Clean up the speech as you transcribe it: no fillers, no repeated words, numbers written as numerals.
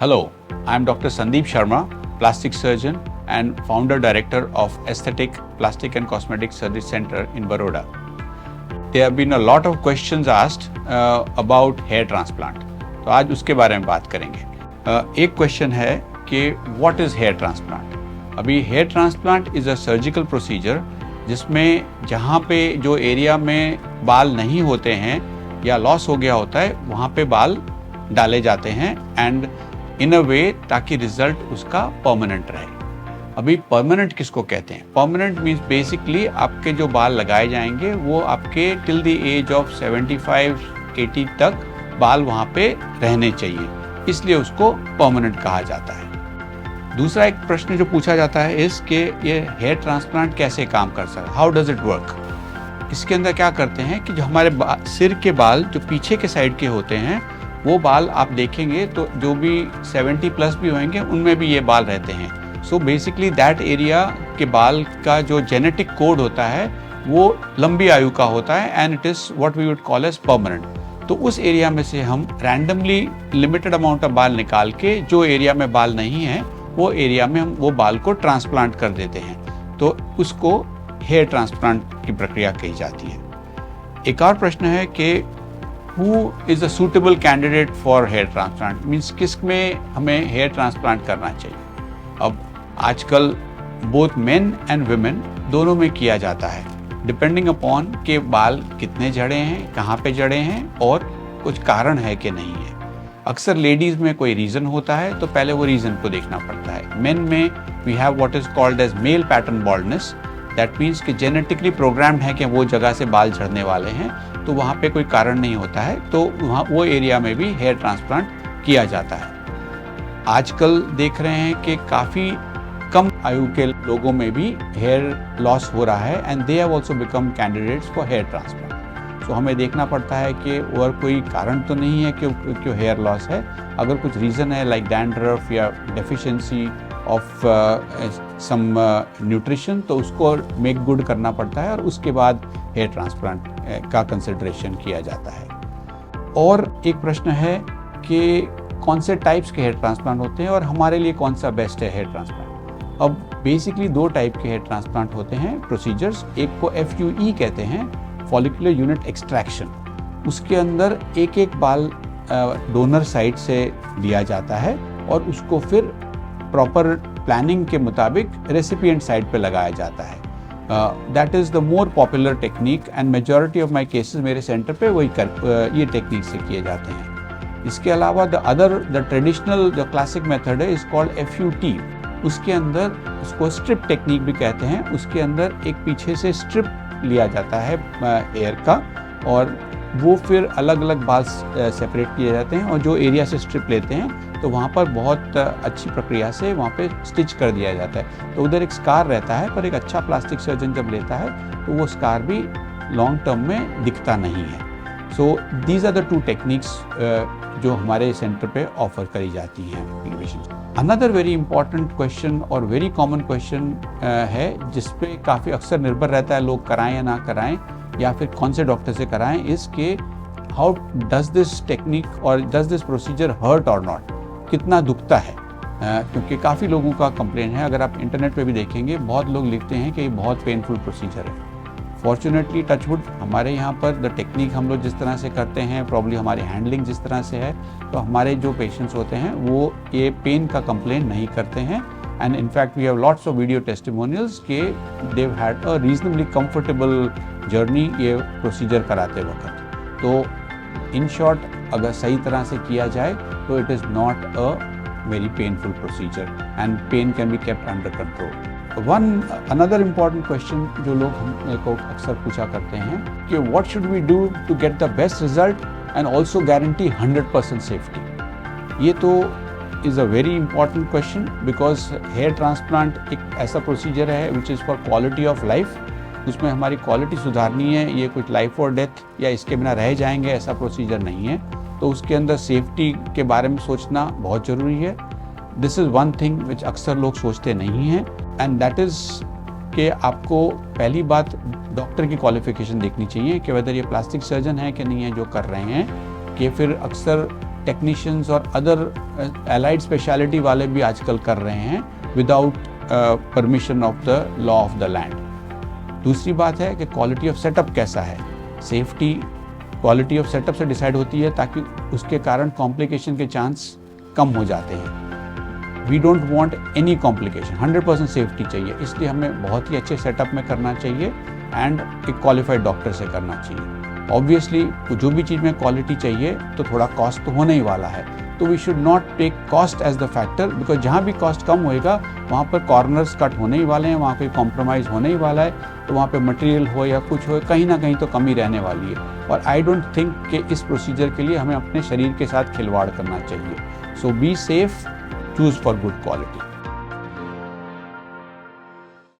Hello, I am Dr. Sandeep Sharma, plastic surgeon and founder director of Aesthetic Plastic and Cosmetic Surgery Center in Baroda. There have been a lot of questions asked about hair transplant. तो आज उसके बारे में बात करेंगे। एक question है कि what is hair transplant? अभी hair transplant is a surgical procedure जिसमें जहाँ पे जो एरिया में बाल नहीं होते हैं या लॉस हो गया होता है वहाँ पे बाल डाले जाते हैं एंड इन अ वे ताकि रिजल्ट उसका परमानेंट रहे। अभी परमानेंट किसको कहते हैं? परमानेंट मीन्स बेसिकली आपके जो बाल लगाए जाएंगे वो आपके टिल द एज ऑफ 75-80 तक बाल वहाँ पे रहने चाहिए, इसलिए उसको परमानेंट कहा जाता है। दूसरा एक प्रश्न जो पूछा जाता है इस कि ये हेयर ट्रांसप्लांट कैसे काम कर सकता है, हाउ डज इट वर्क? इसके अंदर क्या करते हैं कि जो हमारे सिर के बाल जो पीछे के साइड के होते हैं वो बाल आप देखेंगे तो जो भी 70 प्लस भी होंगे उनमें भी ये बाल रहते हैं। सो बेसिकली दैट एरिया के बाल का जो जेनेटिक कोड होता है वो लंबी आयु का होता है and it is what we would call as permanent. तो उस एरिया में से हम रैंडमली लिमिटेड अमाउंट ऑफ बाल निकाल के जो एरिया में बाल नहीं है वो एरिया में हम वो बाल को ट्रांसप्लांट कर देते हैं, तो उसको हेयर ट्रांसप्लांट की प्रक्रिया कही जाती है। एक और प्रश्न है कि who is a suitable candidate for hair transplant, means किस में हमें हेयर ट्रांसप्लांट करना चाहिए। अब आजकल बोथ मेन एंड वुमेन दोनों में किया जाता है डिपेंडिंग अपॉन के बाल कितने जड़े हैं, कहाँ पे जड़े हैं और कुछ कारण है कि नहीं है। अक्सर लेडीज़ में कोई रीज़न होता है तो पहले वो रीज़न को देखना पड़ता है। मेन में we have what is called as male pattern baldness, that means कि जेनेटिकली प्रोग्राम्ड है कि वो जगह से बाल झड़ने वाले हैं, तो वहाँ पे कोई कारण नहीं होता है, तो वहाँ वो एरिया में भी हेयर ट्रांसप्लांट किया जाता है। आजकल देख रहे हैं कि काफ़ी कम आयु के लोगों में भी हेयर लॉस हो रहा है and they have also become candidates for hair transplant. तो हमें देखना पड़ता है कि और कोई कारण तो नहीं है कि क्यों हेयर लॉस है। अगर कुछ रीज़न है लाइक डैंड्रफ या डेफिशिएंसी ऑफ सम न्यूट्रिशन, तो उसको मेक गुड करना पड़ता है और उसके बाद हेयर ट्रांसप्लांट का कंसिडरेशन किया जाता है। और एक प्रश्न है कि कौन से टाइप्स के हेयर ट्रांसप्लांट होते हैं और हमारे लिए कौन सा बेस्ट है हेयर ट्रांसप्लांट। अब बेसिकली दो टाइप के हेयर ट्रांसप्लांट होते हैं प्रोसीजर्स। एक को FUE कहते हैं, फॉलिकुलर यूनिट एक्सट्रैक्शन। उसके अंदर एक एक बाल डोनर साइड से लिया जाता है और उसको फिर प्रॉपर प्लानिंग के मुताबिक रेसिपिएंट साइड पे लगाया जाता है। That is the more popular technique and majority of my cases मेरे सेंटर पे ये टेक्निक से किए जाते हैं। इसके अलावा द ट्रेडिशनल जो क्लासिक मेथड है इज़ कॉल्ड FUT। उसके अंदर उसको स्ट्रिप टेक्निक भी कहते हैं। उसके अंदर एक पीछे से स्ट्रिप लिया जाता है हेयर का और वो फिर अलग अलग बाल सेपरेट किए जाते हैं और जो एरिया से स्ट्रिप लेते हैं तो वहाँ पर बहुत अच्छी प्रक्रिया से वहाँ पे स्टिच कर दिया जाता है। तो उधर एक स्कार रहता है, पर एक अच्छा प्लास्टिक सर्जन जब लेता है तो वो स्कार भी लॉन्ग टर्म में दिखता नहीं है। So these are the two techniques जो हमारे सेंटर पे ऑफर करी जाती हैं। अनदर वेरी इंपॉर्टेंट क्वेश्चन और वेरी कॉमन क्वेश्चन है जिस पे काफ़ी अक्सर निर्भर रहता है लोग कराएं या ना कराएं या फिर कौन से डॉक्टर से कराएं, इसके हाउ डज दिस टेक्निक और डज दिस प्रोसीजर हर्ट और नॉट, कितना दुखता है। क्योंकि काफ़ी लोगों का कंप्लेन है, अगर आप इंटरनेट पे भी देखेंगे बहुत लोग लिखते हैं कि ये बहुत पेनफुल प्रोसीजर है। फॉर्चुनेटली टचवुड हमारे यहाँ पर द टेक्निक हम लोग जिस तरह से करते हैं, प्रॉब्ली हमारी हैंडलिंग जिस तरह से है, तो हमारे जो पेशेंट्स होते हैं वो ये पेन का कंप्लेन नहीं करते हैं। And in fact we have lots of video testimonials के they've had a reasonably comfortable journey ये प्रोसीजर कराते वक्त। तो इन शॉर्ट अगर सही तरह से किया जाए तो it is not a very painful procedure and pain can be kept under control. Another important question जो लोग हम को अक्सर पूछा करते हैं कि what should we do to get the best result and also guarantee 100% safety. ये तो is a very important question because hair transplant एक ऐसा प्रोसीजर है which is for quality of life. उसमें हमारी क्वालिटी सुधारनी है, ये कुछ लाइफ और डेथ या इसके बिना रह जाएंगे ऐसा प्रोसीजर नहीं है। तो उसके अंदर सेफ्टी के बारे में सोचना बहुत ज़रूरी है। This is one thing which अक्सर लोग सोचते नहीं हैं एंड दैट इज़ कि आपको पहली बात डॉक्टर की क्वालिफिकेशन देखनी चाहिए कि वेदर ये प्लास्टिक सर्जन है कि नहीं है जो कर रहे हैं। कि फिर अक्सर टेक्नीशियंस और अदर एलाइड स्पेशलिटी वाले भी आजकल कर रहे हैं without permission of the law of the land. दूसरी बात है कि क्वालिटी ऑफ सेटअप कैसा है। सेफ्टी क्वालिटी ऑफ सेटअप से डिसाइड होती है, ताकि उसके कारण कॉम्प्लिकेशन के चांस कम हो जाते हैं। We don't want any complication, 100% safety चाहिए, इसलिए हमें बहुत ही अच्छे सेटअप में करना चाहिए एंड एक क्वालिफाइड डॉक्टर से करना चाहिए। ऑब्वियसली जो भी चीज़ में क्वालिटी चाहिए तो थोड़ा कॉस्ट तो होने ही वाला है, तो we should not take cost as the factor, because जहाँ भी कॉस्ट कम होएगा वहाँ पर कॉर्नर्स कट होने ही वाले हैं, वहाँ पे कॉम्प्रोमाइज़ होने ही वाला है, तो वहाँ पे मटेरियल हो या कुछ हो, कहीं ना कहीं तो कमी रहने वाली है। और आई डोंट थिंक कि इस प्रोसीजर के लिए हमें अपने शरीर के साथ खिलवाड़ करना चाहिए। So be safe, choose for good quality.